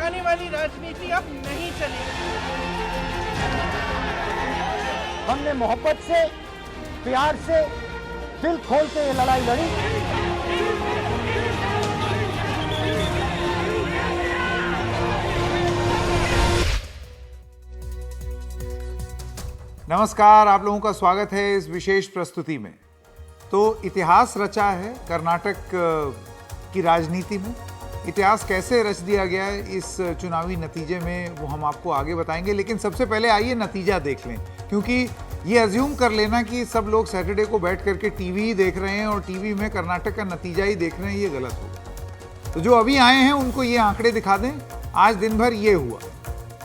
भड़काने वाली राजनीति अब नहीं चलेगी। हमने मोहब्बत से, प्यार से, दिल खोल के ये लड़ाई लड़ी। नमस्कार, आप लोगों का स्वागत है इस विशेष प्रस्तुति में। तो इतिहास रचा है कर्नाटक की राजनीति में। इतिहास कैसे रच दिया गया है इस चुनावी नतीजे में, वो हम आपको आगे बताएंगे। लेकिन सबसे पहले आइए नतीजा देख लें, क्योंकि ये अज्यूम कर लेना कि सब लोग सैटरडे को बैठ करके टीवी ही देख रहे हैं और टीवी में कर्नाटक का नतीजा ही देख रहे हैं, ये गलत होगा। तो जो अभी आए हैं उनको ये आंकड़े दिखा दें। आज दिन भर ये हुआ,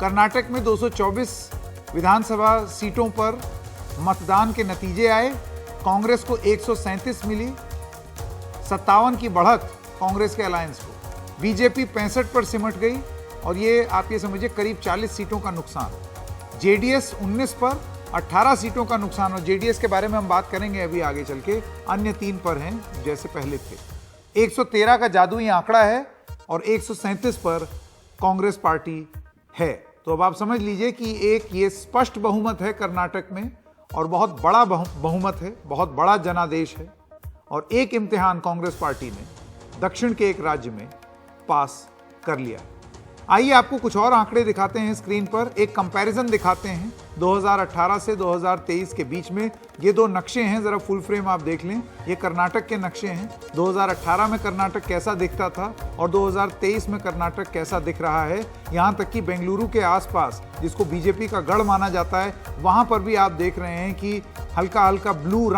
कर्नाटक में 224 विधानसभा सीटों पर मतदान के नतीजे आए। कांग्रेस को 137 मिली, 57 की बढ़त कांग्रेस के अलायंस को। बीजेपी 65 पर सिमट गई और ये आप ये समझिए करीब 40 सीटों का नुकसान। जेडीएस 19 पर 18 सीटों का नुकसान, और जेडीएस के बारे में हम बात करेंगे अभी आगे चल के। अन्य 3 पर हैं जैसे पहले थे। 113 का जादुई आंकड़ा है और 137 पर कांग्रेस पार्टी है। तो अब आप समझ लीजिए कि एक ये स्पष्ट बहुमत है कर्नाटक में और बहुत बड़ा बहुमत है, बहुत बड़ा जनादेश है। और एक इम्तिहान कांग्रेस पार्टी ने दक्षिण के एक राज्य में पास कर लिया। आइए आपको कुछ और आंकड़े दिखाते हैं स्क्रीन पर। एक कंपैरिजन दिखाते हैं 2018 से 2023 के बीच में। ये 2 नक्शे हैं, जरा फुल फ्रेम आप देख लें। ये कर्नाटक के नक्शे हैं। 2018 में कर्नाटक कैसा दिखता था और 2023 में कर्नाटक कैसा दिख रहा है। यहाँ तक कि बेंगलुरु के आसपास, जिसको बीजेपी का गढ़ माना जाता है, वहाँ पर भी आप देख रहे हैं कि हल्का हल्का ब्लू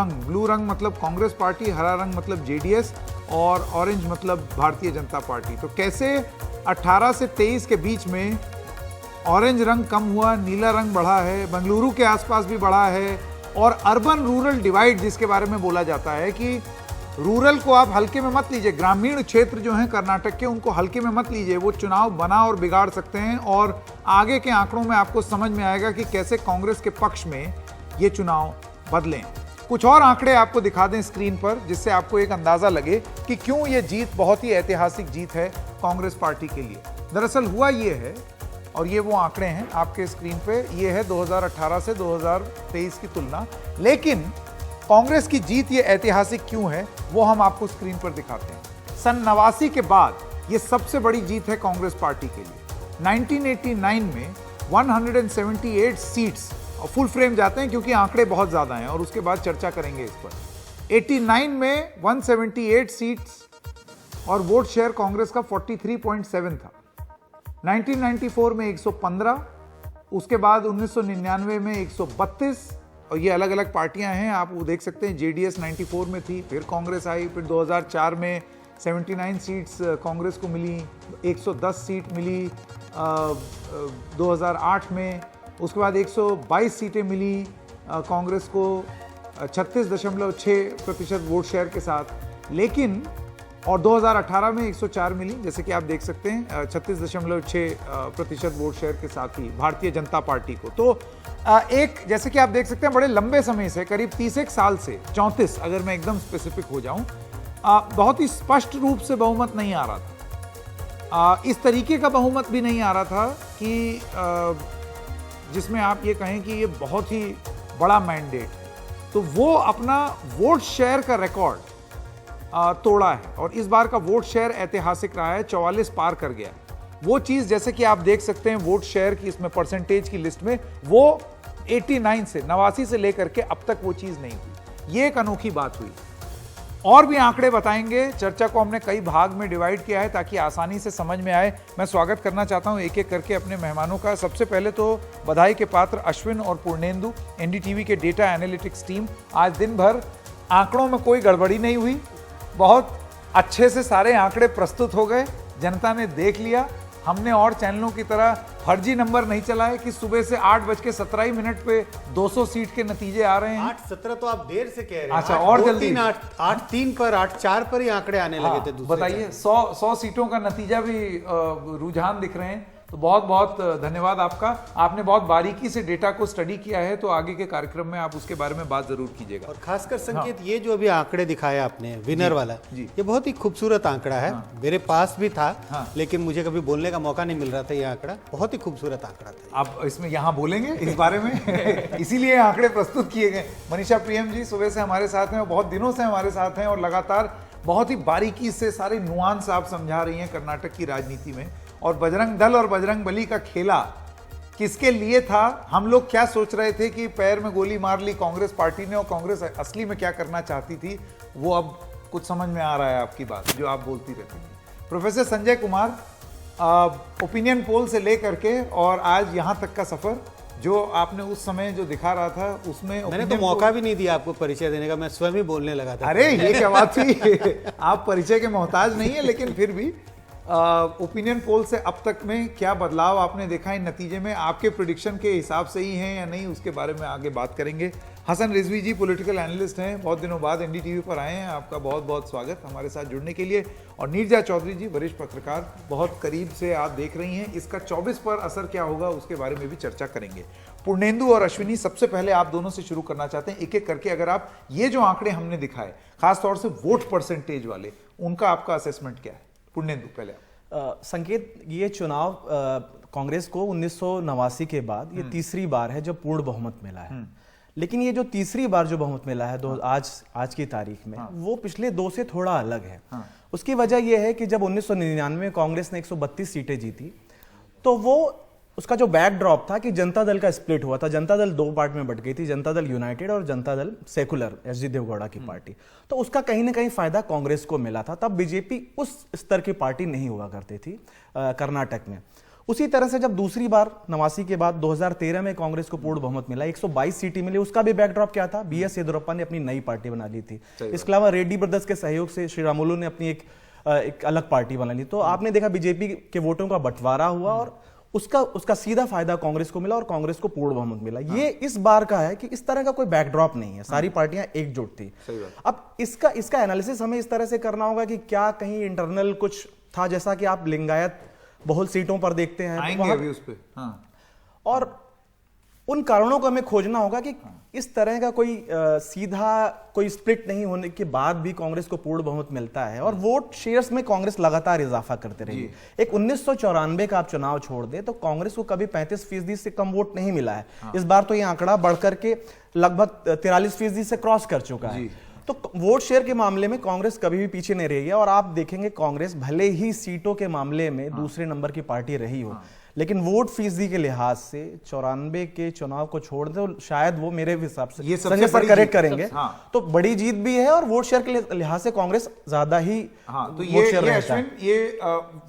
रंग मतलब कांग्रेस पार्टी, हरा रंग मतलब जेडीएस और ऑरेंज मतलब भारतीय जनता पार्टी। तो कैसे 18 से 23 के बीच में ऑरेंज रंग कम हुआ, नीला रंग बढ़ा है, बेंगलुरु के आसपास भी बढ़ा है। और अर्बन रूरल डिवाइड जिसके बारे में बोला जाता है कि रूरल को आप हल्के में मत लीजिए, ग्रामीण क्षेत्र जो हैं कर्नाटक के उनको हल्के में मत लीजिए। वो चुनाव बना और बिगाड़ सकते हैं और आगे के आंकड़ों में आपको समझ में आएगा कि कैसे कांग्रेस के पक्ष में ये चुनाव बदलें। कुछ और आंकड़े आपको दिखा दें स्क्रीन पर, जिससे आपको एक अंदाजा लगे कि क्यों ये जीत बहुत ही ऐतिहासिक जीत है कांग्रेस पार्टी के लिए। दरअसल हुआ ये है, और ये वो आंकड़े हैं आपके स्क्रीन पे। ये है 2018 से 2023 की तुलना। लेकिन कांग्रेस की जीत ये ऐतिहासिक क्यों है वो हम आपको स्क्रीन पर दिखाते हैं। सन 89 के बाद ये सबसे बड़ी जीत है कांग्रेस पार्टी के लिए। 1989 में 178 सीट्स, फुल फ्रेम जाते हैं क्योंकि आंकड़े बहुत ज्यादा हैं और उसके बाद चर्चा करेंगे इस पर। 89 में 178 सीट्स और वोट शेयर कांग्रेस का 43.7 था। 1994 में 115, उसके बाद 1999 में 132, और ये अलग अलग पार्टियां हैं, आप वो देख सकते हैं। जेडीएस 94 में थी, फिर कांग्रेस आई, फिर 2004 में 79 सीट्स कांग्रेस को मिली, 110 सीट मिली 2008 में, उसके बाद 122 सीटें मिली कांग्रेस को 36.6% वोट शेयर के साथ। लेकिन और 2018 में 104 मिली, जैसे कि आप देख सकते हैं 36.6% वोट शेयर के साथ ही भारतीय जनता पार्टी को। तो एक जैसे कि आप देख सकते हैं बड़े लंबे समय से, करीब 31 साल से 34, अगर मैं एकदम स्पेसिफिक हो जाऊं, बहुत ही स्पष्ट रूप से बहुमत नहीं आ रहा था। इस तरीके का बहुमत भी नहीं आ रहा था कि जिसमें आप ये कहें कि ये बहुत ही बड़ा मैंडेट है। तो वो अपना वोट शेयर का रिकॉर्ड तोड़ा है और इस बार का वोट शेयर ऐतिहासिक रहा है, 44 पार कर गया। वो चीज जैसे कि आप देख सकते हैं वोट शेयर की इसमें परसेंटेज की लिस्ट में, वो 89 से लेकर के अब तक वो चीज नहीं हुई। ये एक अनोखी बात हुई। और भी आंकड़े बताएंगे। चर्चा को हमने कई भाग में डिवाइड किया है ताकि आसानी से समझ में आए। मैं स्वागत करना चाहता हूं एक एक करके अपने मेहमानों का। सबसे पहले तो बधाई के पात्र अश्विन और पूर्णेंदु, एनडीटीवी के डेटा एनालिटिक्स टीम। आज दिन भर आंकड़ों में कोई गड़बड़ी नहीं हुई, बहुत अच्छे से सारे आंकड़े प्रस्तुत हो गए, जनता ने देख लिया। हमने और चैनलों की तरह फर्जी नंबर नहीं चलाए कि सुबह से 8:17 पे 200 सीट के नतीजे आ रहे हैं। 8:17 तो आप देर से कह रहे हैं। अच्छा, और जल्दी 8:03 पर 8:04 पर ही आंकड़े आने लगे थे। बताइए, 100 सीटों का नतीजा भी रुझान दिख रहे हैं तो बहुत बहुत धन्यवाद आपका। आपने बहुत बारीकी से डेटा को स्टडी किया है, तो आगे के कार्यक्रम में आप उसके बारे में बात जरूर कीजिएगा। और खासकर संकेत ये जो अभी आंकड़े दिखाया आपने विनर वाला जी। ये बहुत ही खूबसूरत आंकड़ा है। मेरे पास भी था लेकिन मुझे कभी बोलने का मौका नहीं मिल रहा था। ये आंकड़ा बहुत ही खूबसूरत आंकड़ा था। आप इसमें यहाँ बोलेंगे इस बारे में इसीलिए आंकड़े प्रस्तुत किए गए। मनीषा प्रियम जी सुबह से हमारे साथ हैं, बहुत दिनों से हमारे साथ हैं और लगातार बहुत ही बारीकी से सारे नुआंस आप समझा रही हैं कर्नाटक की राजनीति में। और बजरंग दल और बजरंग बली का खेला किसके लिए था, हम लोग क्या सोच रहे थे कि पैर में गोली मार ली कांग्रेस पार्टी ने और कांग्रेस असली में क्या करना चाहती थी, वो अब कुछ समझ में आ रहा है आपकी बात जो आप बोलती रहती थी। Professor Sanjay Kumar, opinion poll से लेकर के और आज यहाँ तक का सफर जो आपने उस समय जो दिखा रहा था उसमें मैंने तो मौका भी नहीं दिया आपको परिचय देने का, मैं स्वयं ही बोलने लगा था। अरे ये क्या बात थी आप परिचय के मोहताज नहीं है, लेकिन फिर भी ओपिनियन पोल से अब तक में क्या बदलाव आपने देखा इन नतीजे में, आपके प्रेडिक्शन के हिसाब से ही हैं या नहीं, उसके बारे में आगे बात करेंगे। हसन रिजवी जी पॉलिटिकल एनालिस्ट हैं, बहुत दिनों बाद एनडीटीवी पर आए हैं, आपका बहुत बहुत स्वागत हमारे साथ जुड़ने के लिए। और नीरजा चौधरी जी वरिष्ठ पत्रकार, बहुत करीब से आप देख रही हैं, इसका 24 पर असर क्या होगा उसके बारे में भी चर्चा करेंगे। पूर्णेंदु और अश्विनी, सबसे पहले आप दोनों से शुरू करना चाहते हैं एक एक करके। अगर आप ये जो आंकड़े हमने दिखाए खासतौर से वोट परसेंटेज वाले, उनका आपका असेसमेंट क्या है? पूर्णेंदु पहले संकेत, ये चुनाव कांग्रेस को 1989 के बाद ये तीसरी बार है जब पूर्ण बहुमत मिला है। लेकिन ये जो तीसरी बार जो बहुमत मिला है आज की तारीख में, वो पिछले दो से थोड़ा अलग है। उसकी वजह यह है कि जब 1999 में कांग्रेस ने 132 सीटें जीती, तो वो उसका जो बैकड्रॉप था कि जनता दल का स्प्लिट हुआ था। जनता दल दो पार्ट में बट गई थी, जनता दल यूनाइटेड और Janata Dal secular, H D Deve Gowda की पार्टी। तो उसका कहीं ना कहीं फायदा कांग्रेस को मिला था। तब बीजेपी उस स्तर की पार्टी नहीं हुआ करती थी कर्नाटक में। उसी तरह से जब दूसरी बार 89 के बाद 2013 में कांग्रेस को पूर्ण बहुमत मिला, 122 सीटें मिली, उसका भी बैकड्रॉप क्या था? बीएस येदियुरप्पा ने अपनी नई पार्टी बना ली थी। इसके अलावा रेड्डी ब्रदर्स के सहयोग से श्री रामुलु ने अपनी एक अलग पार्टी बना ली। तो आपने देखा बीजेपी के वोटों का बंटवारा हुआ और उसका सीधा फायदा कांग्रेस को मिला और कांग्रेस को पूर्ण बहुमत मिला। ये इस बार का है कि इस तरह का कोई बैकड्रॉप नहीं है, सारी पार्टियां एकजुट थी। अब इसका एनालिसिस हमें इस तरह से करना होगा कि क्या कहीं इंटरनल कुछ था, जैसा कि आप लिंगायत बहुल सीटों पर देखते हैं, आएंगे अभी उस पे। और उन कारणों को हमें खोजना होगा कि इस तरह का कोई सीधा कोई स्प्लिट नहीं होने के बाद भी कांग्रेस को पूर्ण बहुमत मिलता है और वोट शेयर्स में कांग्रेस लगातार इजाफा करते रही। एक 1994 का आप चुनाव छोड़ दे तो कांग्रेस को कभी 35% से कम वोट नहीं मिला है। इस बार तो ये आंकड़ा बढ़कर के लगभग 43% से क्रॉस कर चुका है। तो वोट शेयर के मामले में कांग्रेस कभी भी पीछे नहीं रही है। और आप देखेंगे कांग्रेस भले ही सीटों के मामले में दूसरे नंबर की पार्टी रही हो, लेकिन वोट फीसदी के लिहाज से 94 के चुनाव को छोड़ दे तो शायद वो मेरे हिसाब से ये सबसे बड़ी करेक्ट करेंगे। तो बड़ी जीत भी है और वोट शेयर के लिहाज से कांग्रेस ज्यादा ही तो ये अश्विन, ये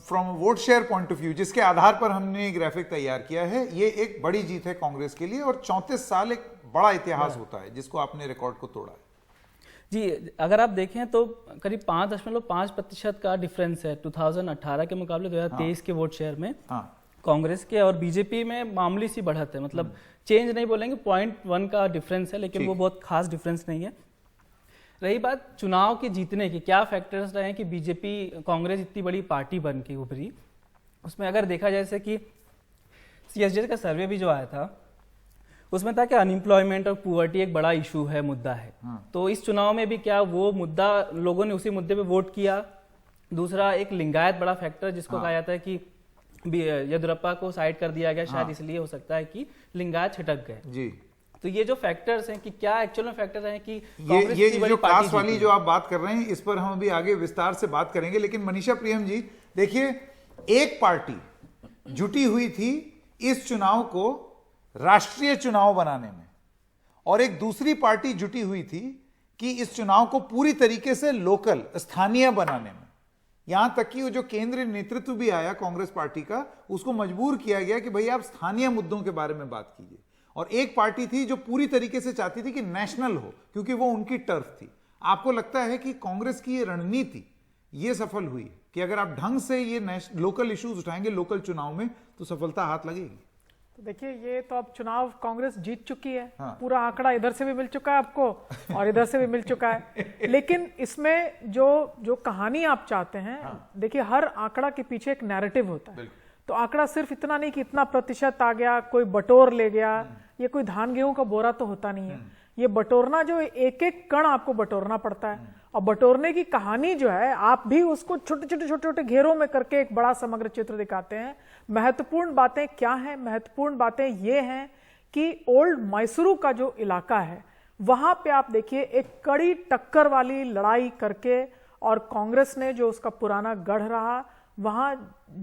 from vote share point of view जिसके आधार पर हमने ग्राफिक तैयार किया है, ये एक बड़ी जीत है कांग्रेस के लिए। और 34 साल एक बड़ा इतिहास होता है जिसको आपने रिकॉर्ड को तोड़ा है। जी, अगर आप देखें तो करीब 5.5% का डिफरेंस है 2018 के मुकाबले 2023 के वोट शेयर में कांग्रेस के और बीजेपी में मामूली सी बढ़त है। मतलब चेंज नहीं बोलेंगे, 0.1 का डिफरेंस है, लेकिन वो बहुत खास डिफरेंस नहीं है। रही बात चुनाव के जीतने की, क्या फैक्टर्स रहे कि बीजेपी कांग्रेस इतनी बड़ी पार्टी बन के उभरी, उसमें अगर देखा जैसे कि सीएसजे का सर्वे भी जो आया था उसमें था कि अनएम्प्लॉयमेंट और पुअर्टी एक बड़ा इशू है, मुद्दा है। तो इस चुनाव में भी क्या वो मुद्दा, लोगों ने उसी मुद्दे पे वोट किया। दूसरा एक लिंगायत बड़ा फैक्टर जिसको कहा जाता है कि येदियुरप्पा को साइड कर दिया गया, शायद इसलिए हो सकता है कि लिंगायत छिटक गए जी। तो ये जो फैक्टर्स हैं कि क्या एक्चुअल में फैक्टर्स हैं कि ये जो कास्ट वाली जो आप बात कर रहे हैं, इस पर हम अभी आगे विस्तार से बात करेंगे। लेकिन मनीषा प्रियम जी देखिए, एक पार्टी जुटी हुई थी इस चुनाव को राष्ट्रीय चुनाव बनाने में और एक दूसरी पार्टी जुटी हुई थी कि इस चुनाव को पूरी तरीके से लोकल, स्थानीय बनाने में। यहां तक कि वो जो केंद्रीय नेतृत्व भी आया कांग्रेस पार्टी का, उसको मजबूर किया गया कि भाई आप स्थानीय मुद्दों के बारे में बात कीजिए। और एक पार्टी थी जो पूरी तरीके से चाहती थी कि नेशनल हो, क्योंकि वो उनकी टर्फ थी। आपको लगता है कि कांग्रेस की ये रणनीति ये सफल हुई कि अगर आप ढंग से ये लोकल इश्यूज उठाएंगे लोकल चुनाव में तो सफलता हाथ लगेगी? देखिए, ये तो अब चुनाव कांग्रेस जीत चुकी है। पूरा आंकड़ा इधर से भी मिल चुका है आपको और इधर से भी मिल चुका है। लेकिन इसमें जो कहानी आप चाहते हैं, देखिए हर आंकड़ा के पीछे एक नैरेटिव होता है। तो तो आंकड़ा सिर्फ इतना नहीं कि इतना प्रतिशत आ गया, कोई बटोर ले गया, ये कोई धान गेहूं का बोरा तो होता नहीं है। ये बटोरना जो एक एक कण आपको बटोरना पड़ता है, और बटोरने की कहानी जो है आप भी उसको छोटे छोटे घेरों में करके एक बड़ा समग्र चित्र दिखाते हैं। महत्वपूर्ण बातें क्या हैं? महत्वपूर्ण बातें ये हैं कि ओल्ड मैसूरू का जो इलाका है वहां पे आप देखिए एक कड़ी टक्कर वाली लड़ाई करके, और कांग्रेस ने जो उसका पुराना गढ़ रहा वहां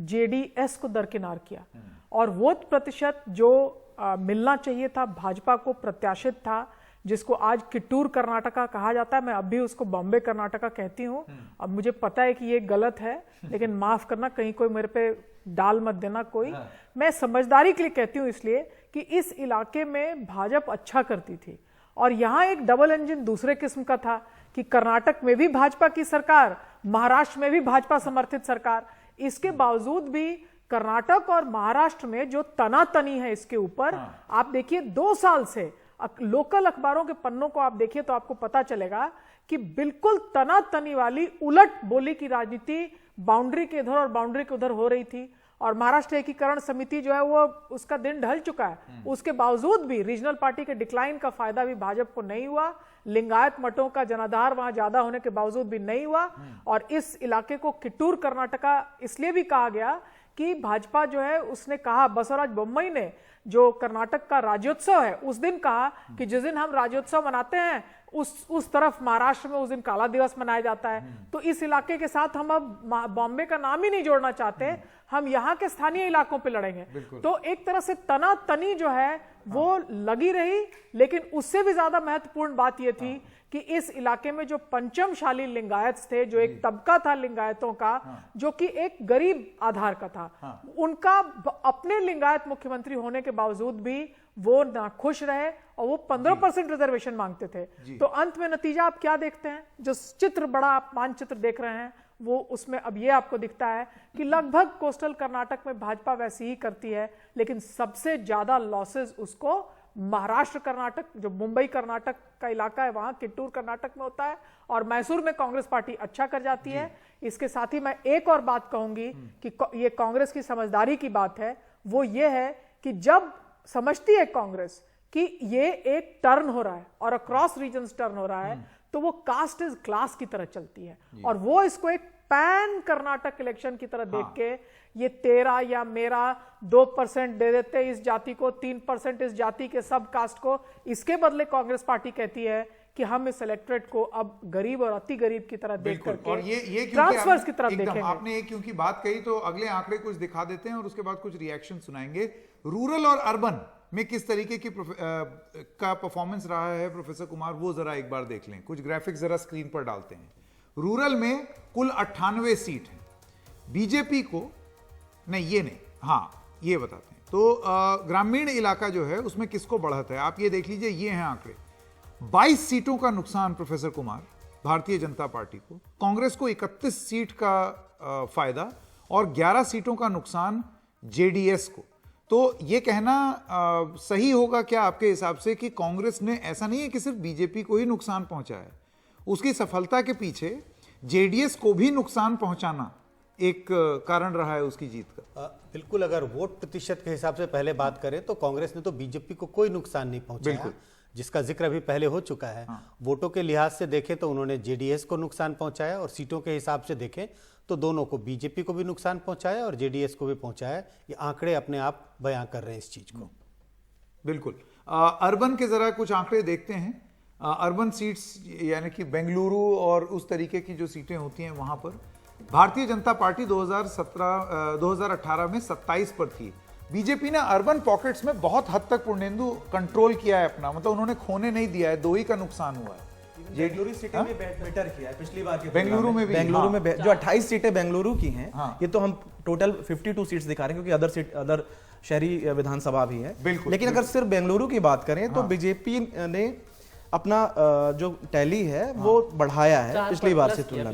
जेडीएस को दरकिनार किया, और वो प्रतिशत जो मिलना चाहिए था भाजपा को प्रत्याशित था, जिसको आज किट्टूर कर्नाटका कहा जाता है, मैं अब भी उसको बॉम्बे कर्नाटका कहती हूं। अब मुझे पता है कि ये गलत है, लेकिन माफ करना, कहीं कोई मेरे पे डाल मत देना कोई। मैं समझदारी के लिए कहती हूं, इसलिए कि इस इलाके में भाजपा अच्छा करती थी, और यहां एक डबल इंजन दूसरे किस्म का था कि कर्नाटक में भी भाजपा की सरकार, महाराष्ट्र में भी भाजपा समर्थित सरकार। इसके बावजूद भी कर्नाटक और महाराष्ट्र में जो तनातनी है इसके ऊपर, आप देखिए 2 साल से लोकल अखबारों के पन्नों को आप देखिए तो आपको पता चलेगा कि बिल्कुल तनातनी वाली उलट बोली की राजनीति बाउंड्री के इधर और बाउंड्री के उधर हो रही थी। और महाराष्ट्र एकीकरण समिति जो है वो उसका दिन ढल चुका है, उसके बावजूद भी रीजनल पार्टी के डिक्लाइन का फायदा भी भाजपा को नहीं हुआ। लिंगायत मठों का जनाधार वहां ज्यादा होने के बावजूद भी नहीं हुआ, और इस इलाके को किट्टूर कर्नाटका इसलिए भी कहा गया कि भाजपा जो है उसने कहा, बसवराज बोम्मई ने जो कर्नाटक का राज्योत्सव है उस दिन कहा कि जिस दिन हम राज्योत्सव मनाते हैं उस तरफ महाराष्ट्र में उस दिन काला दिवस मनाया जाता है। तो इस इलाके के साथ हम अब बॉम्बे का नाम ही नहीं जोड़ना चाहते, हम यहाँ के स्थानीय इलाकों पे लड़ेंगे। तो एक तरह से तनातनी जो है वो लगी रही, लेकिन उससे भी ज्यादा महत्वपूर्ण बात यह थी कि इस इलाके में जो पंचमशाली लिंगायत थे, जो एक तबका था लिंगायतों का जो कि एक गरीब आधार का था, उनका अपने लिंगायत मुख्यमंत्री होने के बावजूद भी वो नाखुश रहे, और वो 15% रिजर्वेशन मांगते थे। तो अंत में नतीजा आप क्या देखते हैं? जो चित्र बड़ा आप मानचित्र देख रहे हैं वो उसमें अब ये आपको दिखता है कि लगभग कोस्टल कर्नाटक में भाजपा वैसी ही करती है, लेकिन सबसे ज्यादा लॉसेस उसको महाराष्ट्र कर्नाटक, जो मुंबई कर्नाटक का इलाका है वहां किट्टूर कर्नाटक में होता है, और मैसूर में कांग्रेस पार्टी अच्छा कर जाती है। इसके साथ ही मैं एक और बात कहूंगी कि ये कांग्रेस की समझदारी की बात है, वो ये है कि जब समझती है कांग्रेस कि ये एक टर्न हो रहा है और अक्रॉस रीजन्स टर्न हो रहा है, तो वो कास्ट इज क्लास की तरह चलती है, और वो इसको एक पैन कर्नाटक इलेक्शन की तरह देख के ये तेरा या मेरा 2% दे देते इस जाति को, 3% इस जाति के सब कास्ट को। इसके बदले कांग्रेस पार्टी कहती है कि हम इस इलेक्ट्रेट को अब गरीब और अति गरीब की तरह देख करके और ये ट्रांसफर्स की तरफ देखेंगे। आपने ये क्योंकि बात कही तो अगले आंकड़े कुछ दिखा देते हैं और उसके बाद कुछ रिएक्शन सुनाएंगे। रूरल और अर्बन में किस तरीके की का परफॉर्मेंस रहा है प्रोफेसर कुमार, वो जरा एक बार देख लें। कुछ ग्राफिक्स जरा स्क्रीन पर डालते हैं। रूरल में कुल 98 सीट है बीजेपी को, नहीं ये नहीं, हाँ ये बताते हैं। तो ग्रामीण इलाका जो है उसमें किसको बढ़त है, आप ये देख लीजिए, ये हैं आंकड़े। 22 सीटों का नुकसान प्रोफेसर कुमार भारतीय जनता पार्टी को, कांग्रेस को 31 सीट का फायदा और 11 सीटों का नुकसान जेडीएस को। तो ये कहना सही होगा क्या आपके हिसाब से कि कांग्रेस ने, ऐसा नहीं है कि सिर्फ बीजेपी को ही नुकसान पहुंचाया, उसकी सफलता के पीछे जेडीएस को भी नुकसान पहुंचाना एक कारण रहा है उसकी जीत का? बिल्कुल, अगर वोट प्रतिशत के हिसाब से पहले बात करें तो कांग्रेस ने तो बीजेपी को कोई नुकसान नहीं पहुंचाया, जिसका जिक्र अभी पहले हो चुका है। वोटों के लिहाज से देखें तो उन्होंने जेडीएस को नुकसान पहुंचाया, और सीटों के हिसाब से देखें तो दोनों को, बीजेपी को भी नुकसान पहुंचाया और जेडीएस को भी पहुंचाया। ये आंकड़े अपने आप बयां कर रहे हैं इस चीज को। बिल्कुल। अर्बन के जरा कुछ आंकड़े देखते हैं। अर्बन सीट्स यानी कि बेंगलुरु और उस तरीके की जो सीटें होती हैं वहां पर भारतीय जनता पार्टी 2018 में 27 पर थी। बीजेपी ने अर्बन पॉकेट्स में बहुत हद तक पूर्णेंदु कंट्रोल किया है अपना, मतलब उन्होंने खोने नहीं दिया है, 2 ही का नुकसान हुआ है। बेंगलुरु सिटी में बेटर किया है पिछली बार के बेंगलुरु में भी, बेंगलुरु में जो 28 सीटें बेंगलुरु की हैं, ये तो हम टोटल 52 सीट्स दिखा रहे हैं क्योंकि अदर शहरी विधानसभा भी है। लेकिन अगर सिर्फ बेंगलुरु की बात करें तो बीजेपी ने अपना जो टैली है वो बढ़ाया है पिछली बार की तुलना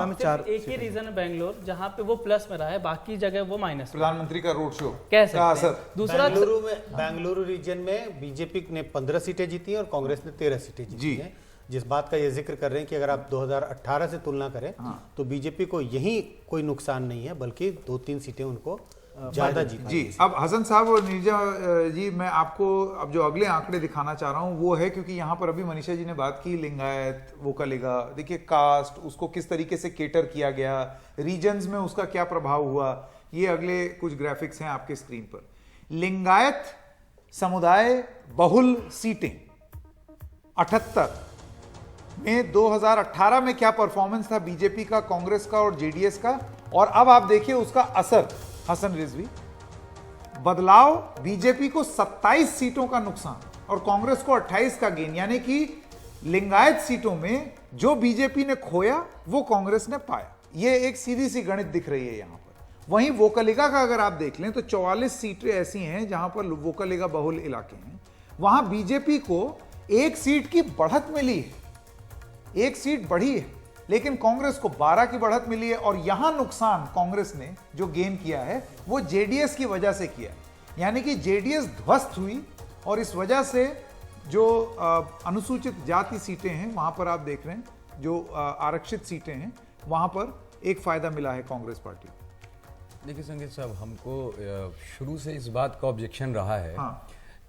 में 4। एक ही रीजन है बेंगलुरु जहां पे वो प्लस में रहा है, बाकी जगह वो माइनस। प्रधानमंत्री का रोड शो कह सकते हैं। दूसरा, बेंगलुरु रीजन में बीजेपी ने 15 सीटें जीती और कांग्रेस ने 13 सीटें जीती हैं। जिस बात का ये जिक्र कर रहे हैं कि अगर आप 2018 से तुलना करें तो बीजेपी को यही कोई नुकसान नहीं है, बल्कि 2-3 सीटें उनको ज्यादा जीता जी। अब हसन साहब और नीरजा जी, मैं आपको अब जो अगले आंकड़े दिखाना चाह रहा हूं वो है, क्योंकि यहाँ पर अभी मनीषा जी ने बात की लिंगायत, वोकलिगा, देखिए कास्ट, उसको किस तरीके से केटर किया गया, रीजन्स में उसका क्या प्रभाव हुआ, ये अगले कुछ ग्राफिक्स हैं आपके स्क्रीन पर। लिंगायत समुदाय बहुल सीटें 78 में 2018 में क्या परफॉर्मेंस था बीजेपी का, कांग्रेस का और जेडीएस का, और अब आप देखिए उसका असर। हसन रिजवी, बदलाव, बीजेपी को 27 सीटों का नुकसान और कांग्रेस को 28 का गेन, यानी कि लिंगायत सीटों में जो बीजेपी ने खोया वो कांग्रेस ने पाया। ये एक सीधी सी गणित दिख रही है यहां पर। वहीं वोकलिगा का अगर आप देख लें तो 44 सीटें ऐसी हैं जहां पर वोकलिगा बहुल इलाके हैं, वहां बीजेपी को 1 सीट की बढ़त मिली है, 1 सीट बढ़ी है, लेकिन कांग्रेस को 12 की बढ़त मिली है। और यहां नुकसान कांग्रेस ने जो गेन किया है वो जेडीएस की वजह से किया, यानी कि जेडीएस ध्वस्त हुई और इस वजह से जो अनुसूचित जाति सीटें हैं वहां पर आप देख रहे हैं, जो आरक्षित सीटें हैं वहां पर एक फायदा मिला है कांग्रेस पार्टी को। देखिए संगीत साहब, हमको शुरू से इस बात का ऑब्जेक्शन रहा है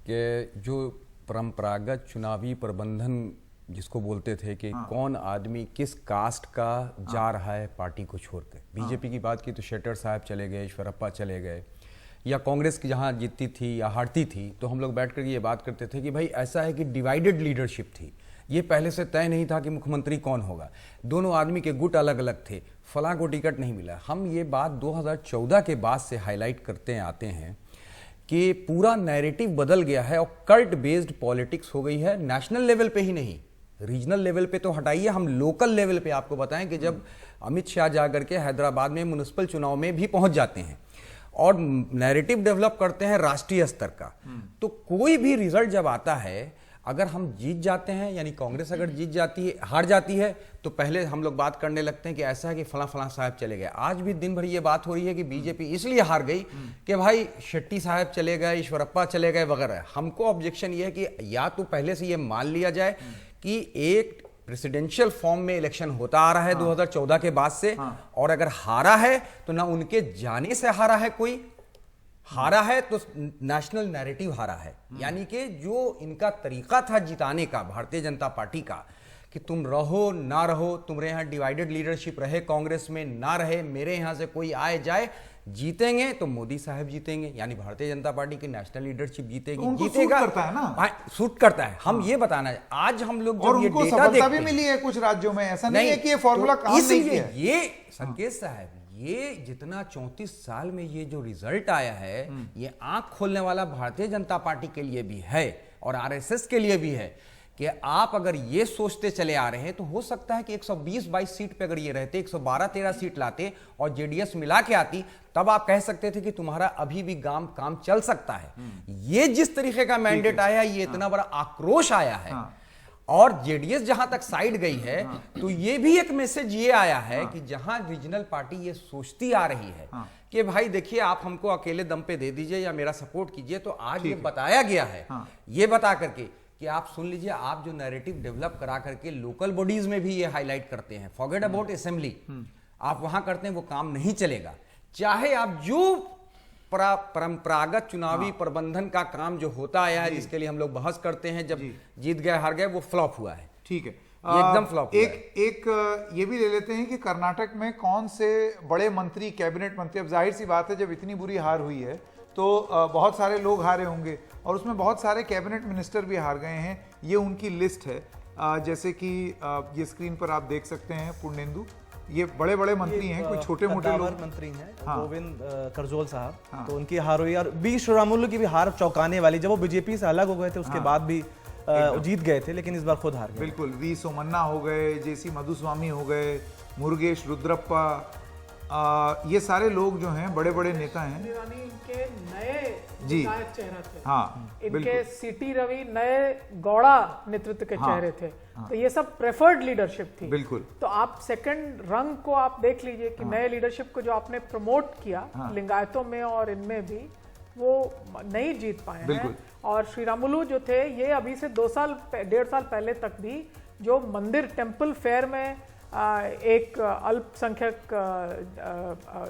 कि जो परंपरागत चुनावी प्रबंधन जिसको बोलते थे कि कौन आदमी किस कास्ट का जा रहा है पार्टी को छोड़कर, बीजेपी की बात की तो शेट्टर साहब चले गए, ईश्वरप्पा चले गए, या कांग्रेस की जहां जीतती थी या हारती थी तो हम लोग बैठ कर ये बात करते थे कि भाई ऐसा है कि डिवाइडेड लीडरशिप थी, ये पहले से तय नहीं था कि मुख्यमंत्री कौन होगा, दोनों आदमी के गुट अलग अलग थे, फलां को टिकट नहीं मिला। हम ये बात 2014 के बाद से हाईलाइट करते आते हैं कि पूरा नैरेटिव बदल गया है और कल्ट बेस्ड पॉलिटिक्स हो गई है, नेशनल लेवल पे ही नहीं, रीजनल लेवल पे तो हटाइए, हम लोकल लेवल पे आपको बताएं कि जब अमित शाह जाकर के हैदराबाद में म्युनिसिपल चुनाव में भी पहुंच जाते हैं और नैरेटिव डेवलप करते हैं राष्ट्रीय स्तर का, तो कोई भी रिजल्ट जब आता है, अगर हम जीत जाते हैं, यानी कांग्रेस अगर जीत जाती है, हार जाती है, तो पहले हम लोग बात करने लगते हैं कि ऐसा है कि फला फला साहब चले गए। आज भी दिन भर ये बात हो रही है कि बीजेपी इसलिए हार गई कि भाई शेट्टी साहब चले गए, ईश्वरप्पा चले गए वगैरह। हमको ऑब्जेक्शन ये है कि या तो पहले से ये मान लिया जाए कि एक प्रेसिडेंशियल फॉर्म में इलेक्शन होता आ रहा है 2014 के बाद से, और अगर हारा है तो ना उनके जाने से हारा है, कोई हारा है तो नेशनल नैरेटिव हारा है, यानी कि जो इनका तरीका था जिताने का भारतीय जनता पार्टी का कि तुम रहो ना रहो, तुम्हारे यहाँ डिवाइडेड लीडरशिप रहे, कांग्रेस में ना रहे, मेरे यहाँ से कोई आए जाए, जीतेंगे तो मोदी साहब जीतेंगे, यानी भारतीय जनता पार्टी की नेशनल लीडरशिप जीतेगी, तो जीतेगा, सूट करता है ना, सूट करता है। हम ये बताना है, आज हम लोग और जब ये उनको डेटा सफलता देखते भी मिली है कुछ राज्यों में, ऐसा नहीं है कि ये फॉर्मूला तो काम नहीं किया। ये संकेत साहब, ये जितना 34 साल में ये जो रिजल्ट आया है, ये आंख खोलने वाला भारतीय जनता पार्टी के लिए भी है और आरएसएस के लिए भी है कि आप अगर ये सोचते चले आ रहे हैं तो हो सकता है कि 120-22 सीट पे अगर ये रहते, 112-13 सीट लाते और जेडीएस मिला के आती, तब आप कह सकते थे कि तुम्हारा अभी भी काम चल सकता है। ये जिस तरीके का मैंडेट आया, ये इतना बड़ा आक्रोश आया है और जेडीएस जहां तक साइड गई है, तो ये भी एक मैसेज ये आया है कि जहां रीजनल पार्टी ये सोचती आ रही है कि भाई देखिए आप हमको अकेले दम पे दे दीजिए या मेरा सपोर्ट कीजिए, तो आज ये बताया गया है, ये बता करके कि आप सुन लीजिए, आप जो नैरेटिव डेवलप करा करके लोकल बॉडीज में भी ये हाईलाइट करते हैं, फॉरगेट अबाउट असेंबली, आप वहां करते हैं वो काम नहीं चलेगा। चाहे आप जो परंपरागत चुनावी प्रबंधन का काम जो होता आया है, जिसके लिए हम लोग बहस करते हैं, जब जीत गए हार गए, वो फ्लॉप हुआ है। ठीक है, एकदम फ्लॉप। एक ये भी ले लेते हैं कि कर्नाटक में कौन से बड़े मंत्री, कैबिनेट मंत्री, अब जाहिर सी बात है जब इतनी बुरी हार हुई है तो बहुत सारे लोग हारे होंगे और उसमें बहुत सारे कैबिनेट मिनिस्टर भी हार गए हैं। ये उनकी लिस्ट है, जैसे कि ये स्क्रीन पर आप देख सकते हैं, पूर्णेंदु, ये बड़े बड़े मंत्री हैं, कोई छोटे मोटे लोग मंत्री हैं, गोविंद करजोल साहब, तो उनकी हार हुई। और बी श्रीरामुलु की भी हार चौंकाने वाली, जब वो बीजेपी से अलग हो गए थे उसके बाद भी जीत गए थे, लेकिन इस बार खुद हार गए। बिल्कुल, वी सोमन्ना हो गए, जेसी मधुस्वामी हो गए, मुरुगेश रुद्रप्पा, ये सारे लोग जो हैं बड़े बड़े नेता हैं। इनके नए विधायक चेहरा थे, इनके सीटी रवि नए गौड़ा नेतृत्व के चेहरे थे, तो ये सब प्रेफर्ड लीडरशिप थी। बिल्कुल, तो आप सेकंड रंग को आप देख लीजिए कि नए लीडरशिप को जो आपने प्रमोट किया लिंगायतों में और इनमें भी, वो नहीं जीत पाए हैं। और श्रीरामुलु जो थे, ये अभी से 1.5 साल पहले तक भी जो मंदिर टेम्पल फेयर में एक अल्पसंख्यक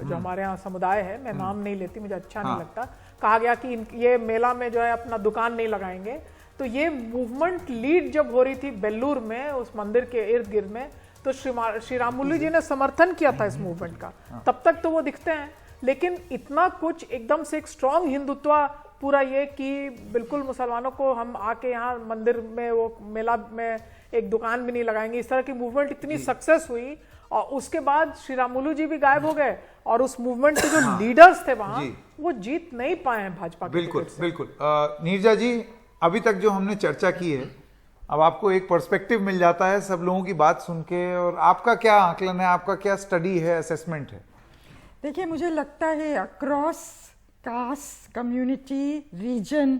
जो हमारे यहाँ समुदाय है, मैं नाम नहीं लेती, मुझे अच्छा नहीं लगता, कहा गया कि ये मेला में जो है अपना दुकान नहीं लगाएंगे। तो ये मूवमेंट लीड जब हो रही थी बेल्लूर में, उस मंदिर के इर्द गिर्द में, तो श्री रामुलु जी ने समर्थन किया था इस मूवमेंट का। तब तक तो वो दिखते हैं, लेकिन इतना कुछ एकदम से एक स्ट्रॉन्ग हिंदुत्व पूरा ये कि बिल्कुल मुसलमानों को हम आके यहाँ मंदिर में वो मेला में एक दुकान भी नहीं लगाएंगे, इस तरह की मूवमेंट इतनी सक्सेस हुई, और उसके बाद श्री रामुलु जी भी गायब हो गए और उस मूवमेंट के जो लीडर्स थे वहां वो जीत नहीं पाए हैं भाजपा के। बिल्कुल बिल्कुल। नीरजा जी, अभी तक जो हमने चर्चा की है, अब आपको एक पर्सपेक्टिव मिल जाता है सब लोगों की बात सुन के, और आपका क्या आकलन है, आपका क्या स्टडी है, असेसमेंट है? देखिए, मुझे लगता है across caste, community, region